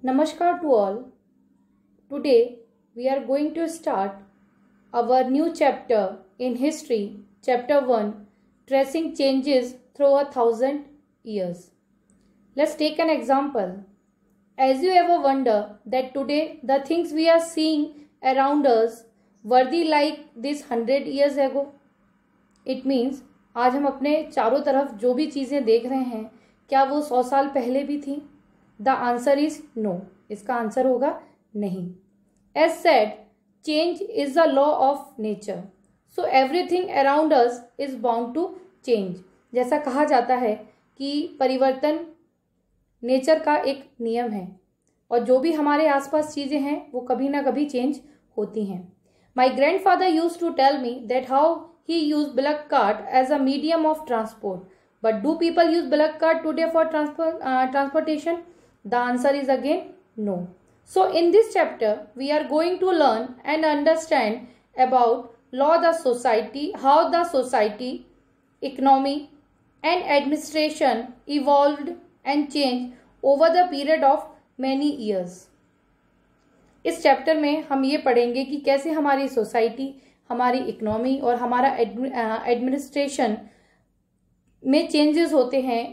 Namaskar to all. Today we are going to start our new chapter in history, chapter 1, tracing changes through 1,000 years. Let's take an example. As you ever wonder that today the things we are seeing around us were they like this 100 years ago? It means आज हम अपने चारों तरफ जो भी चीज़ें देख रहे हैं क्या वो 100 साल पहले भी थी? The answer is no. इसका आंसर होगा नहीं. As said, change is the law of nature. So everything around us is bound to change. जैसा कहा जाता है कि परिवर्तन नेचर का एक नियम है और जो भी हमारे आसपास चीज़ें हैं वो कभी ना कभी चेंज होती हैं. My grandfather use to tell me that how he use bullock cart as a medium of transport. But do people use bullock cart today for transportation? The answer is again no. So in this chapter we are going to learn and understand about how the society, economy and administration evolved and changed over the period of many years. इस chapter में हम ये पढ़ेंगे कि कैसे हमारी society, हमारी economy और हमारा एडमिनिस्ट्रेशन में चेंजेस होते हैं.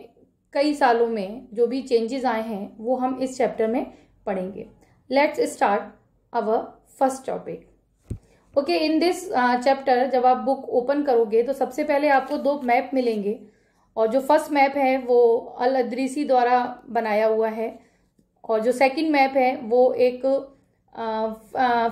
कई सालों में जो भी चेंजेस आए हैं वो हम इस चैप्टर में पढ़ेंगे. Let's start our first topic. Okay, in this chapter जब आप बुक ओपन करोगे तो सबसे पहले आपको दो मैप मिलेंगे और जो फर्स्ट मैप है वो अल अदरीसी द्वारा बनाया हुआ है और जो सेकंड मैप है वो एक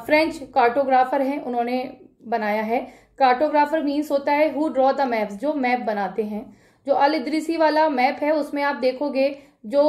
फ्रेंच कार्टोग्राफर है, उन्होंने बनाया है. कार्टोग्राफर मीन्स होता है हु ड्रॉ द मैप्स, जो मैप बनाते हैं. जो अल इदरीसी वाला मैप है उसमें आप देखोगे जो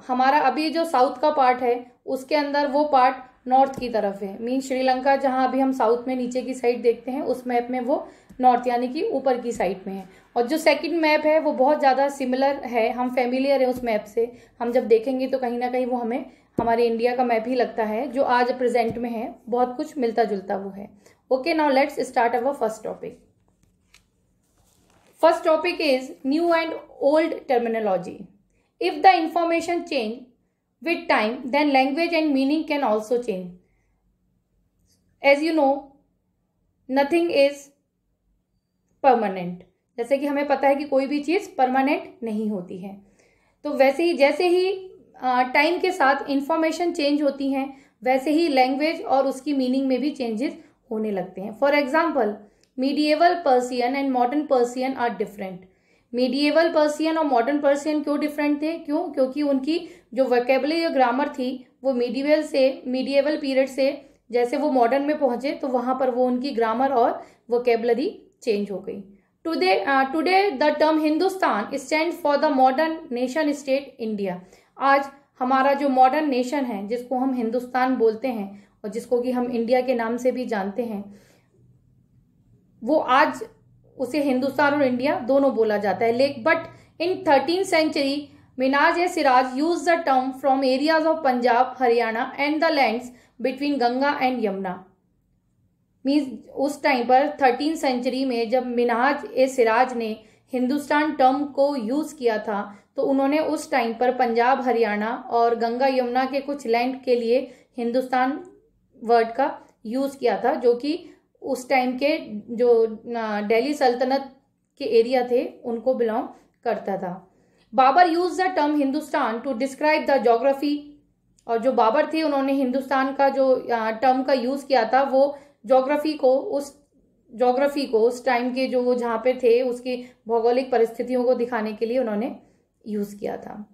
हमारा अभी जो साउथ का पार्ट है उसके अंदर वो पार्ट नॉर्थ की तरफ है. मीन श्रीलंका जहां अभी हम साउथ में नीचे की साइड देखते हैं उस मैप में वो नॉर्थ यानी कि ऊपर की साइड में है. और जो सेकंड मैप है वो बहुत ज़्यादा सिमिलर है, हम फेमिलियर है उस मैप से. हम जब देखेंगे तो कहीं ना कहीं वो हमें हमारे इंडिया का मैप ही लगता है जो आज प्रेजेंट में है. बहुत कुछ मिलता जुलता वो है. Okay, now let's start our first topic. First topic is new and old terminology. If the information change with time, then language and meaning can also change. As you know, nothing is permanent. जैसे कि हमें पता है कि कोई भी चीज़ permanent नहीं होती है. तो वैसे ही जैसे ही टाइम के साथ इंफॉर्मेशन चेंज होती हैं वैसे ही लैंग्वेज और उसकी मीनिंग में भी चेंजेस होने लगते हैं. For example, medieval Persian and modern Persian are different. Medieval Persian और मॉडर्न पर्सियन क्यों डिफरेंट थे? क्योंकि उनकी जो वोकेबुलरी और ग्रामर थी वो मीडिएवल पीरियड से जैसे वो मॉडर्न में पहुंचे तो वहां पर वो उनकी ग्रामर और वोकेबुलरी चेंज हो गई. Today the term Hindustan stand for the modern nation state India. आज हमारा जो मॉडर्न नेशन है जिसको हम हिंदुस्तान बोलते हैं और जिसको कि हम इंडिया के नाम से भी जानते हैं वो आज उसे हिंदुस्तान और इंडिया दोनों बोला जाता है. But in 13th century Minhaj e Siraj use the term from areas of Punjab, Haryana and the lands between Ganga and Yamuna. Means उस टाइम पर 13th century में जब मिनाज ए सिराज ने हिंदुस्तान टर्म को यूज किया था तो उन्होंने उस टाइम पर पंजाब, हरियाणा और गंगा यमुना के कुछ लैंड के लिए हिंदुस्तान वर्ड का यूज किया था जो कि उस टाइम के जो दिल्ली सल्तनत के एरिया थे उनको बिलोंग करता था. Babur use the term Hindustan to describe the geography. और जो बाबर थे उन्होंने हिंदुस्तान का जो टर्म का यूज किया था वो ज्योग्राफी को उस टाइम के जो वो जहाँ पे थे उसकी भौगोलिक परिस्थितियों को दिखाने के लिए उन्होंने यूज किया था.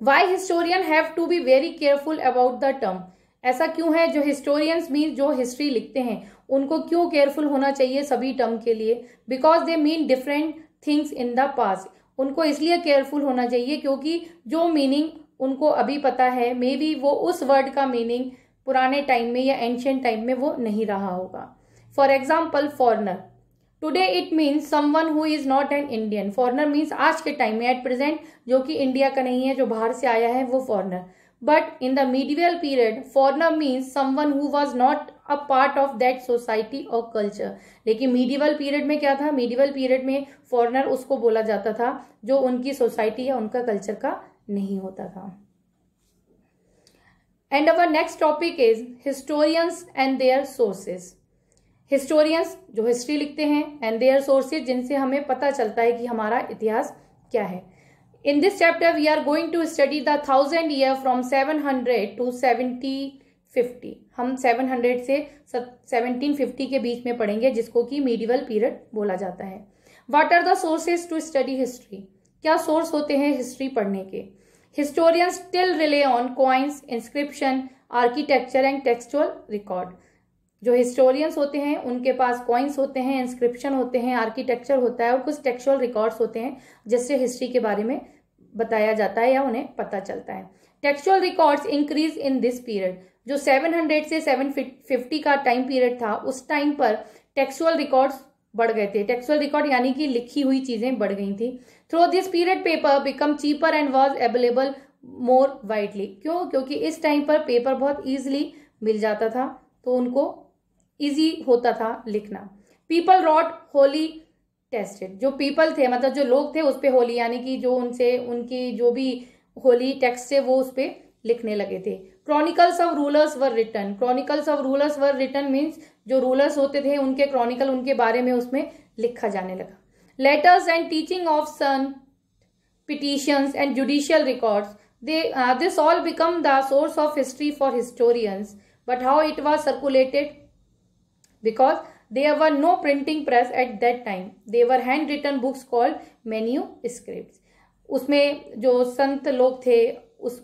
Why historian have to be very careful about the term. ऐसा क्यों है? जो हिस्टोरियंस मीन जो हिस्ट्री लिखते हैं उनको क्यों केयरफुल होना चाहिए सभी टर्म के लिए? Because they mean different things in the past. उनको इसलिए केयरफुल होना चाहिए क्योंकि जो मीनिंग उनको अभी पता है मे बी वो उस वर्ड का मीनिंग पुराने टाइम में या एंशियंट टाइम में वो नहीं रहा होगा. For example, foreigner. Today it means someone who is not an Indian. Foreigner means आज के टाइम में एट प्रेजेंट जो कि इंडिया का नहीं है, जो बाहर से आया है वो foreigner. But in the medieval period, foreigner means someone who was not a part of that society or culture. लेकिन medieval period में क्या था? medieval period में foreigner उसको बोला जाता था जो उनकी सोसाइटी या उनका कल्चर का नहीं होता था. And our next topic is historians and their sources. Historians जो हिस्ट्री लिखते हैं एंड देयर सोर्सेज जिनसे हमें पता चलता है कि हमारा इतिहास क्या है। In this chapter we are going to study the 1000 year from 700 to 1750। हम 700 से 1750 के बीच में पढ़ेंगे, जिसको कि मीडिवल पीरियड बोला जाता है। What are the sources to study history? क्या सोर्स होते हैं हिस्ट्री पढ़ने के? Historians still rely on coins, inscription, architecture and textual record. जो हिस्टोरियंस होते हैं उनके पास कॉइन्स होते हैं, इंस्क्रिप्शन होते हैं, आर्किटेक्चर होता है और कुछ टेक्सचुअल रिकॉर्ड्स होते हैं जिससे हिस्ट्री के बारे में बताया जाता है या उन्हें पता चलता है। Textual records increase in this period. जो 700 से 750 का टाइम पीरियड था, उस टाइम पर टेक्सचुअल रिकॉर्ड्स बढ़ गए थे। टेक्सचुअल रिकॉर्ड यानी कि लिखी हुई चीजें बढ़ गई थी। Through this period paper become cheaper and was available more widely. क्यों? क्योंकि इस टाइम पर पेपर बहुत ईजिली मिल जाता था, तो उनको ईजी होता था लिखना। People wrote holy texted. जो पीपल थे, मतलब जो लोग थे, उस पे होली यानी कि जो उनसे उनकी जो भी होली टेक्स्ट थे वो उस पे लिखने लगे थे। Chronicles of rulers were written. Chronicles of rulers were written means जो रूलर्स होते थे उनके क्रॉनिकल, उनके बारे में उसमें लिखा जाने लगा। Letters and teaching of sun, petitions and judicial records, this all become the source of history for historians. But how it was circulated? Because there were no printing press at that time. They were handwritten books called manuscripts. उसमें जो संत लोग थे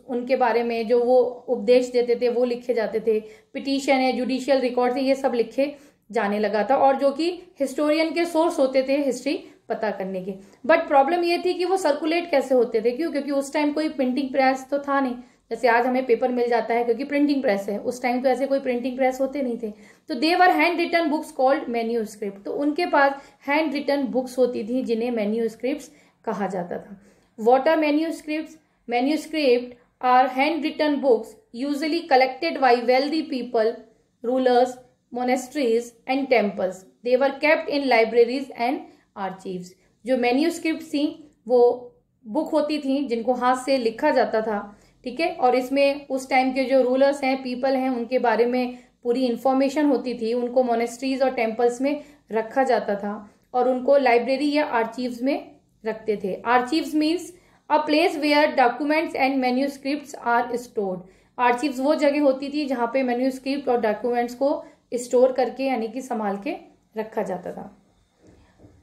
उनके बारे में जो वो उपदेश देते थे वो लिखे जाते थे। पिटीशन है, जुडिशियल रिकॉर्ड थे, ये सब लिखे जाने लगा था, और जो कि हिस्टोरियन के सोर्स होते थे हिस्ट्री पता करने के। बट प्रॉब्लम ये थी कि वो सर्कुलेट कैसे होते थे? क्यों? क्योंकि उस टाइम कोई प्रिंटिंग प्रेस तो था नहीं। जैसे आज हमें पेपर मिल जाता है क्योंकि प्रिंटिंग प्रेस है, उस टाइम तो ऐसे कोई प्रिंटिंग प्रेस होते नहीं थे। तो they were handwritten books called manuscript. तो उनके पास हैंड रिटन बुक्स होती थी जिन्हें मैन्यूस्क्रिप्ट्स कहा जाता था। What are manuscripts? Manuscript are handwritten books usually collected by wealthy people, rulers, monasteries and temples. They were kept in libraries and archives. जो manuscript थी वो बुक होती थी जिनको हाथ से लिखा जाता था, ठीक है, और इसमें उस टाइम के जो रूलर्स हैं, पीपल हैं, उनके बारे में पूरी इंफॉर्मेशन होती थी। उनको मोनेस्ट्रीज और टेम्पल्स में रखा जाता था और उनको लाइब्रेरी या आर्चीव्स में रखते थे। Archives means a place where documents and manuscripts are stored. Archives वो जगह होती थी जहां पे मैन्यूस्क्रिप्ट और डॉक्यूमेंट्स को स्टोर करके यानी कि संभाल के रखा जाता था।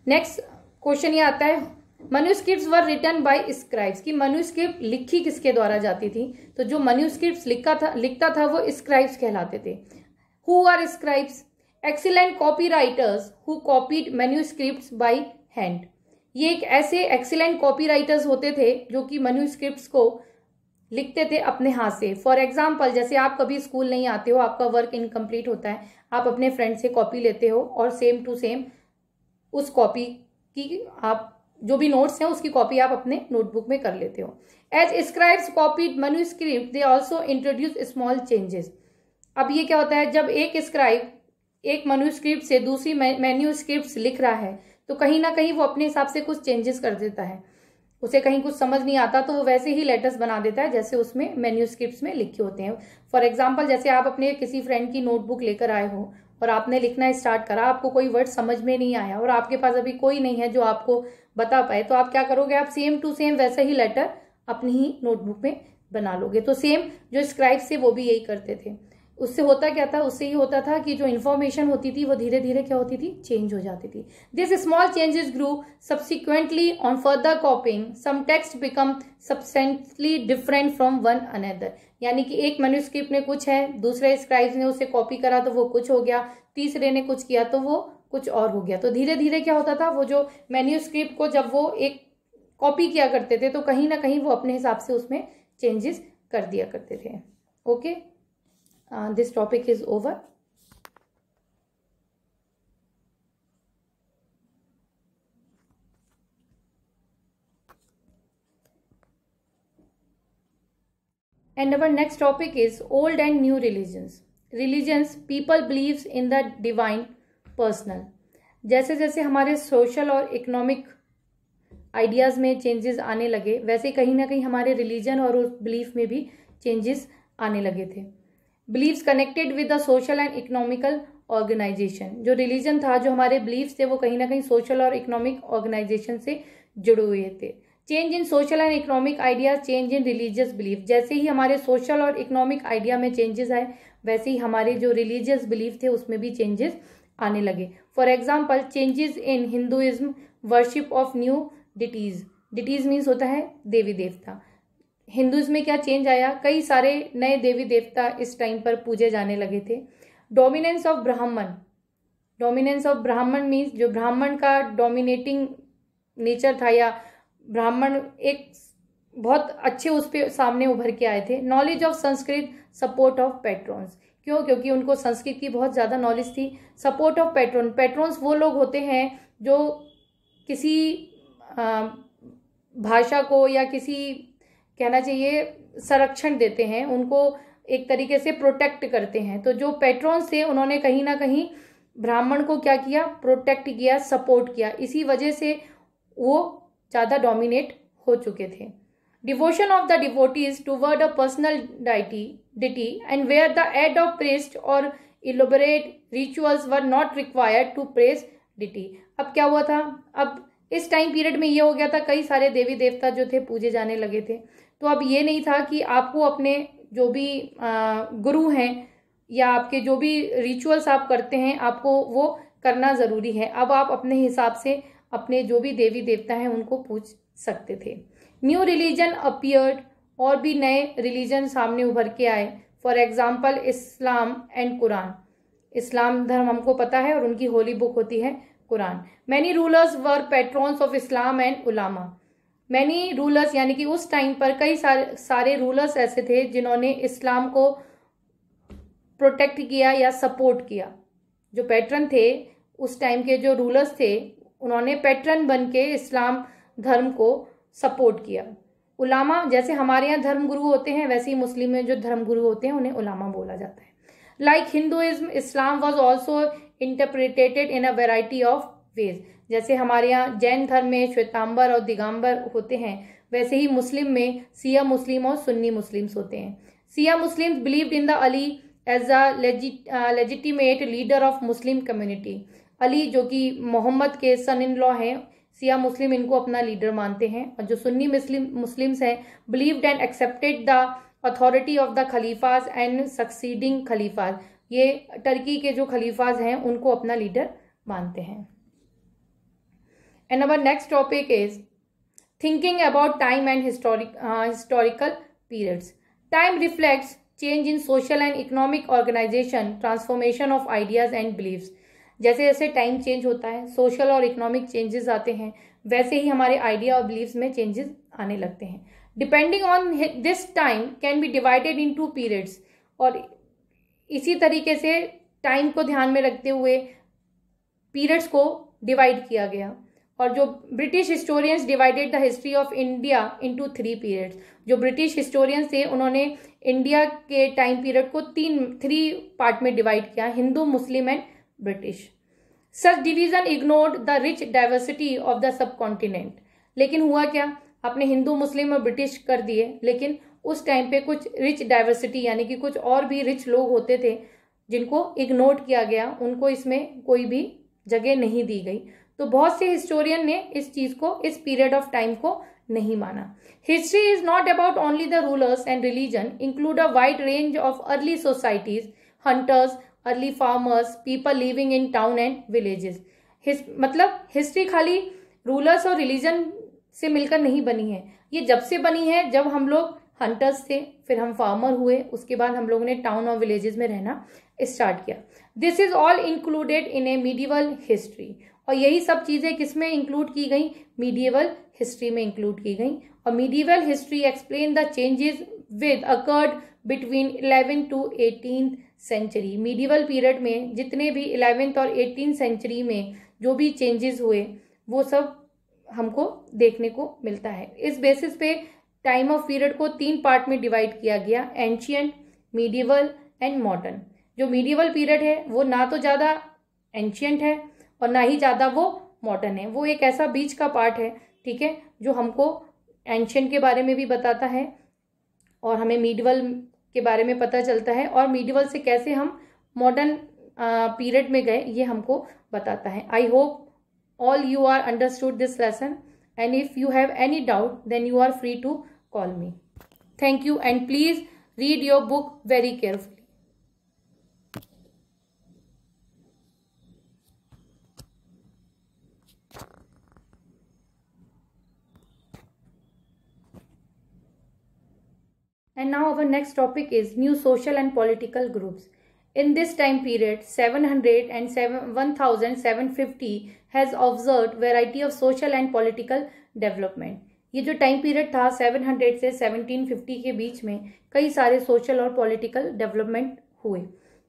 नेक्स्ट क्वेश्चन ये आता है, manuscripts were written by scribes. की मैन्यूस्क्रिप्ट लिखी किसके द्वारा जाती थी? तो जो मैन्यूस्क्रिप्ट्स लिखता था वो स्क्राइब्स कहलाते थे। Who are scribes? Excellent copy writers who copied manuscripts by hand. ये एक ऐसे एक्सीलेंट कॉपी राइटर्स होते थे जो कि मैन्यूस्क्रिप्ट्स को लिखते थे अपने हाथ से। फॉर एग्जाम्पल, जैसे आप कभी स्कूल नहीं आते हो, आपका वर्क इनकम्प्लीट होता है, आप अपने फ्रेंड से कॉपी लेते हो और सेम टू सेम उस कॉपी की आप जो भी नोट्स हैं उसकी कॉपी आप अपने नोटबुक में कर लेते हो। As scribes copied manuscript they also introduce small changes. अब ये क्या होता है, जब एक स्क्राइब एक मैन्यूस्क्रिप्ट से दूसरी मैन्यूस्क्रिप्ट लिख रहा है तो कहीं ना कहीं वो अपने हिसाब से कुछ चेंजेस कर देता है। उसे कहीं कुछ समझ नहीं आता तो वो वैसे ही लेटर्स बना देता है जैसे उसमें मैन्यूस्क्रिप्ट्स में लिखे होते हैं। फॉर एग्जाम्पल, जैसे आप अपने किसी फ्रेंड की नोटबुक लेकर आए हो और आपने लिखना स्टार्ट करा, आपको कोई वर्ड समझ में नहीं आया और आपके पास अभी कोई नहीं है जो आपको बता पाए, तो आप क्या करोगे? आप सेम टू सेम वैसा ही लेटर अपनी ही नोटबुक में बना लोगे। तो सेम जो स्क्राइब्स थे वो भी यही करते थे। उससे होता क्या था? उससे ये होता था कि जो इन्फॉर्मेशन होती थी वो धीरे धीरे क्या होती थी? चेंज हो जाती थी। This small changes grew subsequently on further copying some text become substantially different from one another. यानी कि एक मैन्यूस्क्रिप्ट ने कुछ है, दूसरे स्क्राइब्स ने उसे कॉपी करा तो वो कुछ हो गया, तीसरे ने कुछ किया तो वो कुछ और हो गया। तो धीरे धीरे क्या होता था, वो जो मैन्यूस्क्रिप्ट को जब वो एक कॉपी किया करते थे तो कहीं ना कहीं वो अपने हिसाब से उसमें चेंजेस कर दिया करते थे। Okay, this topic is over. And our next topic is old and new religions. Religions, people believes in the divine personal. जैसे जैसे हमारे सोशल और इकोनॉमिक आइडियाज़ में चेंजेस आने लगे वैसे कहीं ना कहीं हमारे रिलीजन और उस बिलीफ में भी चेंजेस आने लगे थे। Beliefs connected with the social and economical organisation, जो रिलीजन था, जो हमारे बिलीव्स थे, वो कहीं ना कहीं सोशल और इकोनॉमिक ऑर्गेनाइजेशन से जुड़े हुए थे। Change in social and economic ideas, change in religious belief, जैसे ही हमारे सोशल और इकोनॉमिक आइडिया में चेंजेस आए वैसे ही हमारे जो रिलीजियस बिलीफ थे उसमें भी चेंजेस आने लगे। For example, changes in Hinduism, worship of new deities, deities means होता है देवी देवता। हिंदुइज्म में क्या चेंज आया, कई सारे नए देवी देवता इस टाइम पर पूजे जाने लगे थे। डोमिनेंस ऑफ ब्राह्मण, डोमिनेंस ऑफ ब्राह्मण मीन्स जो ब्राह्मण का डोमिनेटिंग नेचर था या ब्राह्मण एक बहुत अच्छे उस पे सामने उभर के आए थे। Knowledge of Sanskrit, support of patrons, क्यों, क्योंकि उनको संस्कृत की बहुत ज़्यादा नॉलेज थी। सपोर्ट ऑफ पैट्रॉन, पैट्रॉन्स वो लोग होते हैं जो किसी भाषा को या किसी कहना चाहिए संरक्षण देते हैं, उनको एक तरीके से प्रोटेक्ट करते हैं। तो जो पैट्रॉन्स थे उन्होंने कहीं ना कहीं ब्राह्मण को क्या किया, प्रोटेक्ट किया, सपोर्ट किया, इसी वजह से वो ज़्यादा डोमिनेट हो चुके थे। Devotion of the devotees toward a personal deity and where the aid of priest और elaborate rituals were not required to praise deity. अब क्या हुआ था, अब इस टाइम पीरियड में ये हो गया था, कई सारे देवी देवता जो थे पूजे जाने लगे थे। तो अब ये नहीं था कि आपको अपने जो भी गुरु हैं या आपके जो भी रिचुअल्स आप करते हैं आपको वो करना ज़रूरी है। अब आप अपने हिसाब से अपने जो भी देवी देवता हैं उनको पूज सकते थे। न्यू रिलीजन अपीयर्ड, और भी नए रिलीजन सामने उभर के आए। For example, Islam and Quran. Islam धर्म हमको पता है और उनकी होली बुक होती है Quran. Many rulers were patrons of Islam and ulama. Many rulers यानी कि उस टाइम पर कई सारे रूलर्स ऐसे थे जिन्होंने इस्लाम को प्रोटेक्ट किया या सपोर्ट किया। जो पैट्रन थे उस टाइम के, जो रूलर्स थे, उन्होंने पैट्रन बन के इस्लाम धर्म को सपोर्ट किया। उलामा, जैसे हमारे यहाँ धर्मगुरु होते हैं वैसे ही मुस्लिम में जो धर्मगुरु होते हैं उन्हें उलामा बोला जाता है। Like Hinduism, Islam was also interpreted in a variety of ways. जैसे हमारे यहाँ जैन धर्म में श्वेतांबर और दिगंबर होते हैं वैसे ही मुस्लिम में सिया मुस्लिम और सुन्नी मुस्लिम्स होते हैं। Shia Muslims believed in the Ali as a legitimate leader of Muslim community. Ali जो कि मोहम्मद के सन इन लॉ हैं, सिया मुस्लिम इनको अपना लीडर मानते हैं। और जो सुन्नी मुस्लिम्स हैं believed and accepted the authority of the khalifas and succeeding khalifas. ये टर्की के जो खलीफाज हैं उनको अपना लीडर मानते हैं। And our next topic is thinking about time and historical periods. Time reflects change in social and economic organisation, transformation of ideas and beliefs. जैसे जैसे टाइम चेंज होता है, सोशल और इकोनॉमिक चेंजेस आते हैं, वैसे ही हमारे आइडिया और बिलीव्स में चेंजेस आने लगते हैं। Depending on this time can be divided in 2 periods. और इसी तरीके से टाइम को ध्यान में रखते हुए पीरियड्स को डिवाइड किया गया। और जो British historians divided the history of India into 3 periods. जो ब्रिटिश हिस्टोरियंस थे उन्होंने इंडिया के टाइम पीरियड को 3 पार्ट में डिवाइड किया, Hindu, Muslim and British. Such division ignored the rich diversity of the sub continent. लेकिन हुआ क्या, आपने हिंदू, मुस्लिम और ब्रिटिश कर दिए, लेकिन उस टाइम पे कुछ रिच डाइवर्सिटी यानी कि कुछ और भी रिच लोग होते थे जिनको इग्नोर किया गया, उनको इसमें कोई भी जगह नहीं दी गई। तो बहुत से हिस्टोरियन ने इस चीज को, इस पीरियड ऑफ टाइम को नहीं माना। History is not about only the rulers and religion, include a wide range of early societies, hunters, early farmers, people living in town and villages. मतलब हिस्ट्री खाली रूलर्स और रिलीजन से मिलकर नहीं बनी है, ये जब से बनी है जब हम लोग हंटर्स थे, फिर हम फार्मर हुए, उसके बाद हम लोगों ने टाउन और विलेजेस में रहना स्टार्ट किया। This is all included in A medieval history. और यही सब चीजें किसमें इंक्लूड की गई, मीडिवल हिस्ट्री में इंक्लूड की गई। और medieval history explain the changes with occurred between 11th to 18th century. Medieval period में जितने भी 11th और 18th सेंचुरी में जो भी चेंजेस हुए वो सब हमको देखने को मिलता है। इस बेसिस पे टाइम ऑफ पीरियड को 3 पार्ट में डिवाइड किया गया, एंशियंट, मीडिवल एंड मॉडर्न। जो मीडिवल पीरियड है वो ना तो ज़्यादा एंशियंट है और ना ही ज़्यादा वो मॉडर्न है, वो एक ऐसा बीच का पार्ट है, ठीक है, जो हमको एंशियंट के बारे में भी बताता है और हमें मीडिवल के बारे में पता चलता है, और मीडिवल से कैसे हम मॉडर्न पीरियड में गए ये हमको बताता है। I hope all you are understood this lesson, and if you have any doubt then you are free to call me. Thank you, and please read your book very carefully. And now our next topic is new social and political groups. In this time period, 700 and 1750 has observed variety of social and political development. ये जो time period था 700 से 1750 के बीच में कई सारे social और political development हुए।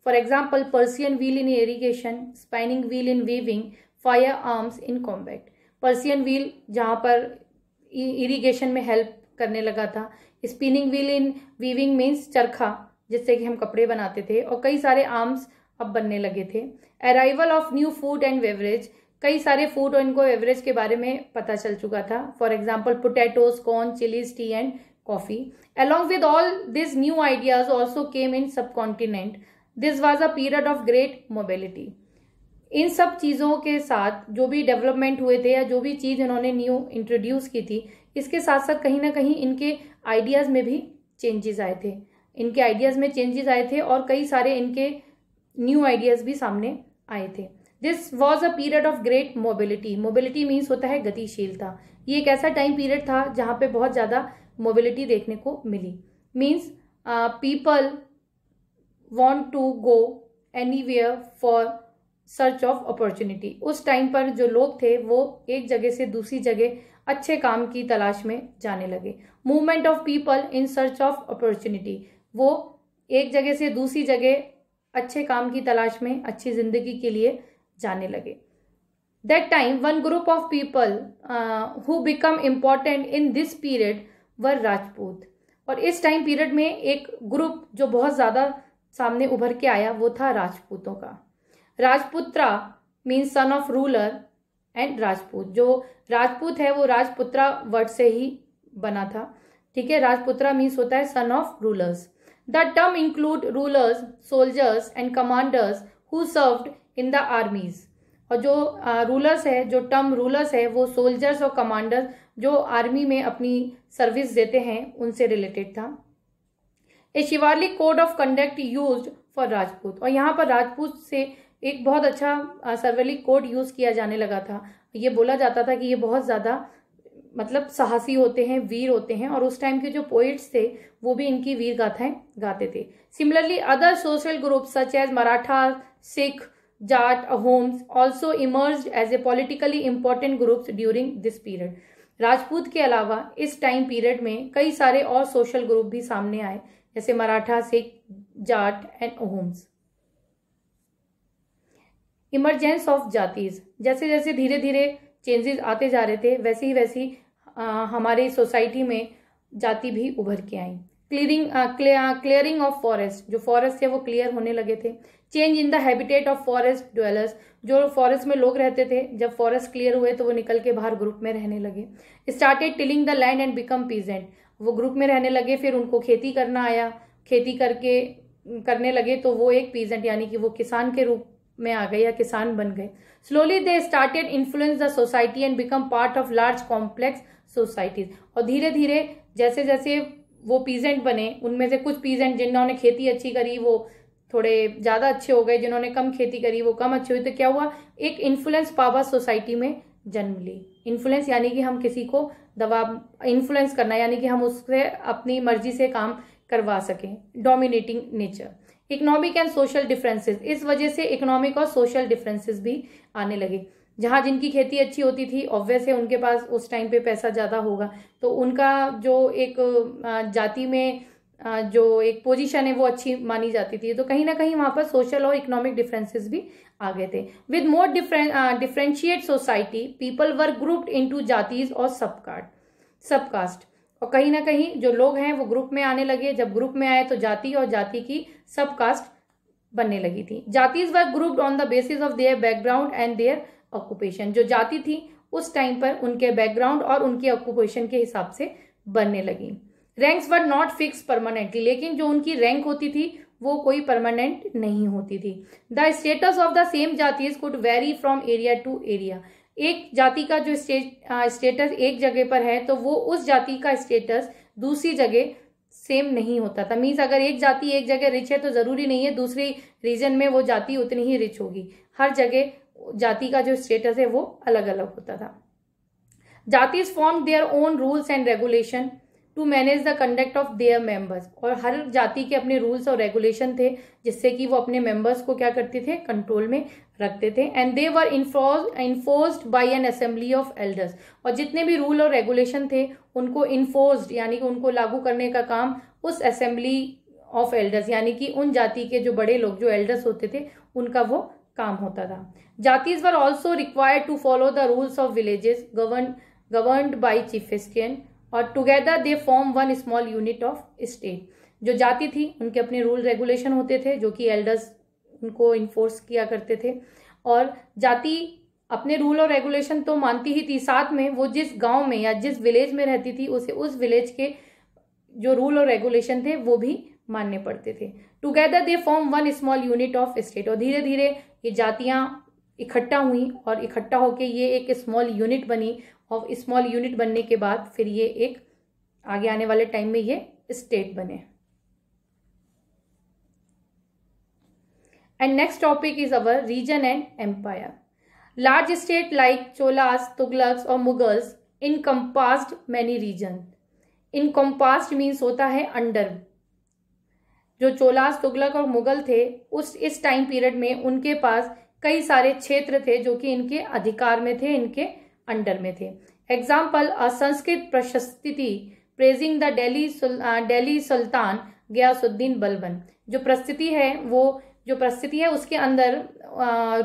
For example, Persian wheel in irrigation, spinning wheel in weaving, fire arms in combat. Persian wheel जहाँ पर इरिगेशन में हेल्प करने लगा था, spinning wheel in weaving means चरखा जिससे कि हम कपड़े बनाते थे, और कई सारे आर्म्स अब बनने लगे थे। Arrival of new food and beverage, कई सारे फूड और इनको बेवरेज के बारे में पता चल चुका था। For example, potatoes, corn, chillies, tea and coffee. Along with all this new ideas also came in subcontinent. This was a period of great mobility. इन सब चीज़ों के साथ जो भी डेवलपमेंट हुए थे या जो भी चीज़ इन्होंने न्यू इंट्रोड्यूस की थी, इसके साथ साथ कहीं ना कहीं इनके आइडियाज़ में भी चेंजेस आए थे। इनके आइडियाज़ में चेंजेस आए थे और कई सारे इनके न्यू आइडियाज़ भी सामने आए थे। This was a period of great mobility. Mobility means होता है गतिशीलता। ये एक ऐसा टाइम पीरियड था जहाँ पे बहुत ज़्यादा मोबिलिटी देखने को मिली। Means people want to go anywhere for search of opportunity. उस टाइम पर जो लोग थे वो एक जगह से दूसरी जगह अच्छे काम की तलाश में जाने लगे। Movement of people in search of opportunity, वो एक जगह से दूसरी जगह अच्छे काम की तलाश में, अच्छी जिंदगी के लिए जाने लगे। That time one group of people who become important in this period were Rajput. और इस टाइम पीरियड में एक ग्रुप जो बहुत ज़्यादा सामने उभर के आया वो था राजपूतों का। Rajputra means son of ruler and Rajput. जो राजपूत है वो राजपुत्रा वर्ड से ही बना था। ठीक है, राजपुत्रा मीन्स होता है son of rulers. The term include rulers, soldiers and commanders who served in the armies. और जो रूलर्स है, जो टर्म रूलर्स है वो सोल्जर्स और कमांडर्स जो आर्मी में अपनी सर्विस देते हैं उनसे रिलेटेड था। A chivalric code of conduct used for Rajput. और यहाँ पर राजपूत से एक बहुत अच्छा सर्वलिक कोड यूज किया जाने लगा था। ये बोला जाता था कि ये बहुत ज्यादा मतलब साहसी होते हैं, वीर होते हैं, और उस टाइम के जो पोइट्स थे वो भी इनकी वीर गाथाएं गाते थे। Similarly other social groups such as Maratha, Sikh, Jat, Ahoms also emerged as a politically important groups during this period. Rajput के अलावा इस टाइम पीरियड में कई सारे और सोशल ग्रुप भी सामने आए, जैसे Maratha, Sikh, Jat and Ahoms. Emergence of jatis, जैसे जैसे धीरे धीरे चेंजेस आते जा रहे थे वैसी हमारी सोसाइटी में जाति भी उभर के आई। क्लियरिंग ऑफ फॉरेस्ट, जो फॉरेस्ट थे वो क्लियर होने लगे थे। Change in the habitat of forest dwellers, जो फॉरेस्ट में लोग रहते थे जब फॉरेस्ट क्लियर हुए तो वो निकल के बाहर ग्रुप में रहने लगे। Started tilling the land and become peasant, वो ग्रुप में रहने लगे, फिर उनको खेती करना आया, खेती करने लगे तो वो एक पीजेंट यानी कि वो किसान के रूप में आ गए या किसान बन गए। Slowly they started influence the society and become part of large complex societies. और धीरे धीरे जैसे जैसे वो पीजेंट बने, उनमें से कुछ पीजेंट जिन्होंने खेती अच्छी करी वो थोड़े ज्यादा अच्छे हो गए, जिन्होंने कम खेती करी वो कम अच्छे हुए। तो क्या हुआ, एक इन्फ्लुएंस पावर सोसाइटी में जन्म ली। इन्फ्लुएंस यानी कि हम किसी को दबाव, इन्फ्लुएंस करना यानी कि हम उससे अपनी मर्जी से काम करवा सकें। Dominating nature. Economic and social differences, इस वजह से इकोनॉमिक और सोशल डिफरेंसेस भी आने लगे। जहां जिनकी खेती अच्छी होती थी ऑब्वियस है उनके पास उस टाइम पे पैसा ज्यादा होगा, तो उनका जो एक जाति में जो एक पोजीशन है वो अच्छी मानी जाती थी। तो कहीं ना कहीं वहां पर सोशल और इकोनॉमिक डिफरेंसेस भी आ गए थे। With more differentiate society people were grouped into jatis और सबकास्ट। और कहीं ना कहीं जो लोग हैं वो ग्रुप में आने लगे। जब ग्रुप में आए तो जाति और जाति की सबकास्ट बनने लगी थी। Jatis were grouped on the basis of their background and their occupation. जो जाति थी उस टाइम पर उनके बैकग्राउंड और उनके ऑक्यूपेशन के हिसाब से बनने लगी। Ranks were not fix permanently, लेकिन जो उनकी रैंक होती थी वो कोई परमानेंट नहीं होती थी। The status of the same jatis could vary from area to area. एक जाति का जो स्टेटस एक जगह पर है तो वो उस जाति का स्टेटस दूसरी जगह सेम नहीं होता था। मीन्स अगर एक जाति एक जगह रिच है तो जरूरी नहीं है दूसरी रीजन में वो जाति उतनी ही रिच होगी। हर जगह जाति का जो स्टेटस है वो अलग अलग होता था। Jatis form their own rules and regulation to manage the conduct of their members. और हर जाति के अपने रूल्स और रेगुलेशन थे जिससे कि वो अपने मेंबर्स को क्या करते थे, कंट्रोल में रखते थे। And they were enforced by an assembly of elders. और जितने भी रूल और रेगुलेशन थे उनको इन्फोर्स्ड यानी कि उनको लागू करने का काम उस असेंबली ऑफ एल्डर्स यानी कि उन जाति के जो बड़े लोग जो एल्डर्स होते थे उनका वो काम होता था। Jatis were also required to follow the rules of villages governed by chieftains और together they form one small unit of state. जो जाति थी उनके अपने रूल रेगुलेशन होते थे जो कि एल्डर्स उनको इन्फोर्स किया करते थे और जाति अपने रूल और रेगुलेशन तो मानती ही थी, साथ में वो जिस गांव में या जिस विलेज में रहती थी उसे उस विलेज के जो रूल और रेगुलेशन थे वो भी मानने पड़ते थे। Together they form one small unit of state. और धीरे धीरे ये जातियां इकट्ठा हुई और इकट्ठा होके ये एक स्मॉल यूनिट बनी और स्मॉल यूनिट बनने के बाद फिर ये एक आगे आने वाले टाइम में ये स्टेट बने। And next topic is our region and empire. Large state like Cholas, Tughlaqs और Mughals encompassed many regions. Encompassed means होता है under. जो चोलास, तुगलक और मुगल थे इस टाइम पीरियड में उनके पास कई सारे क्षेत्र थे जो कि इनके अधिकार में थे, इनके अंडर में थे। एग्जाम्पल, अ संस्कृत प्रशस्ति प्रेजिंग द दिल्ली सुल्तान गयासुद्दीन बलबन। जो प्रस्थिति है उसके अंदर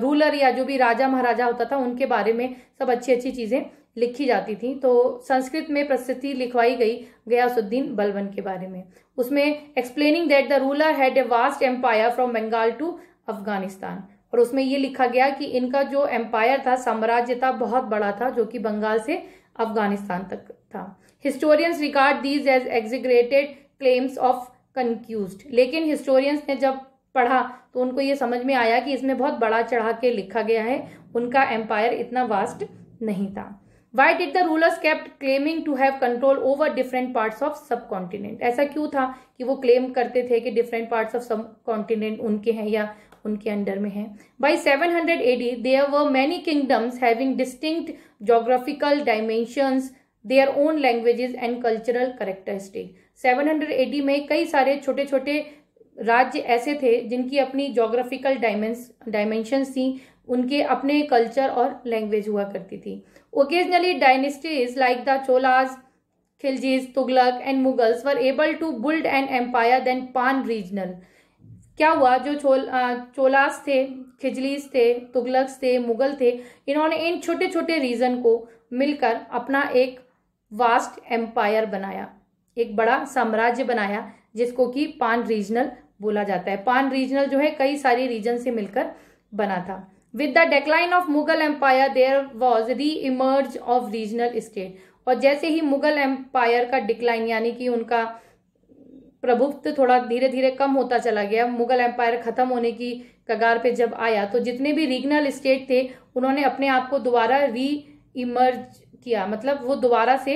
रूलर या जो भी राजा महाराजा होता था उनके बारे में सब अच्छी अच्छी चीजें लिखी जाती थी। तो संस्कृत में प्रस्थिति लिखवाई गई गयासुद्दीन बलबन के बारे में। उसमें explaining that the ruler had a vast empire from Bengal to Afghanistan. और उसमें ये लिखा गया कि इनका जो एम्पायर था, साम्राज्य था, बहुत बड़ा था जो कि बंगाल से अफगानिस्तान तक था। Historians regard these as exaggerated claims of conquests. लेकिन हिस्टोरियंस ने जब पढ़ा तो उनको ये समझ में आया कि इसमें बहुत बड़ा चढ़ा के लिखा गया है, उनका एम्पायर इतना वास्ट नहीं था। Why did the rulers kept claiming to have control over different parts of subcontinent. ऐसा क्यों था कि वो क्लेम करते थे कि different parts of subcontinent उनके हैं या उनके अंडर में है। By 700 AD there were many kingdoms having distinct geographical dimensions, their own languages and cultural characteristic. 700 AD में कई सारे छोटे छोटे राज्य ऐसे थे जिनकी अपनी जोग्राफिकल डायमेंशंस थी, उनके अपने कल्चर और लैंग्वेज हुआ करती थी। Occasionally dynasties like the Cholas, Khiljis, Tughlaq and Mughals were able to build an empire than pan regional. क्या हुआ, जो चोलास थे, खिजलीस थे, तुगलक्स थे, मुगल थे, इन्होंने इन छोटे छोटे रीजन को मिलकर अपना एक वास्ट एम्पायर बनाया, एक बड़ा साम्राज्य बनाया जिसको कि पान रीजनल बोला जाता है। पान रीजनल जो है कई सारी रीजन से मिलकर बना था। With the decline of Mughal empire there was re emerge of regional state. और जैसे ही मुगल एम्पायर का डिक्लाइन यानी कि उनका प्रभुत्व थोड़ा धीरे धीरे कम होता चला गया, मुगल एम्पायर खत्म होने की कगार पे जब आया तो जितने भी रीजनल स्टेट थे उन्होंने अपने आप को दोबारा री इमर्ज किया, मतलब वो दोबारा से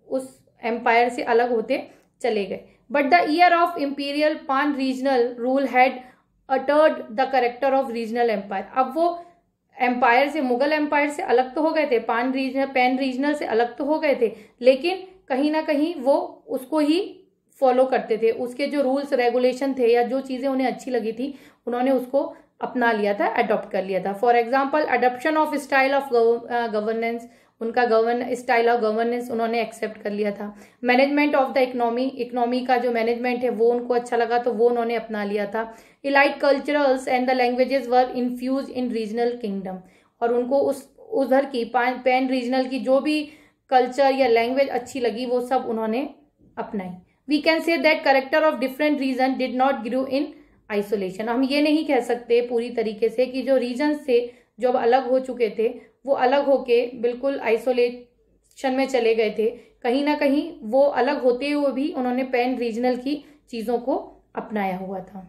उस एम्पायर से अलग होते चले गए। But the era of imperial pan regional rule had altered the character of regional empire. अब वो एम्पायर से, मुगल एम्पायर से अलग तो हो गए थे, पैन रीजनल से अलग तो हो गए थे, लेकिन कहीं ना कहीं वो उसको ही फॉलो करते थे। उसके जो रूल्स रेगुलेशन थे या जो चीजें उन्हें अच्छी लगी थी उन्होंने उसको अपना लिया था, अडॉप्ट कर लिया था। For example, adoption of style of governance, उनका स्टाइल ऑफ गवर्नेंस उन्होंने एक्सेप्ट कर लिया था। मैनेजमेंट ऑफ द इकोनॉमी का जो मैनेजमेंट है वो उनको अच्छा लगा तो वो उन्होंने अपना लिया था। Elite culturals and the languages were infuse in regional kingdom. और उनको उधर की पैन रीजनल की जो भी कल्चर या लैंग्वेज अच्छी लगी वो सब उन्होंने अपनाई। We can say that character of different region did not grow in isolation. हम ये नहीं कह सकते पूरी तरीके से कि जो रीजन से जो अलग हो चुके थे वो अलग होके बिल्कुल आइसोलेशन में चले गए थे। कहीं ना कहीं वो अलग होते हुए भी उन्होंने पैन रीजनल की चीज़ों को अपनाया हुआ था।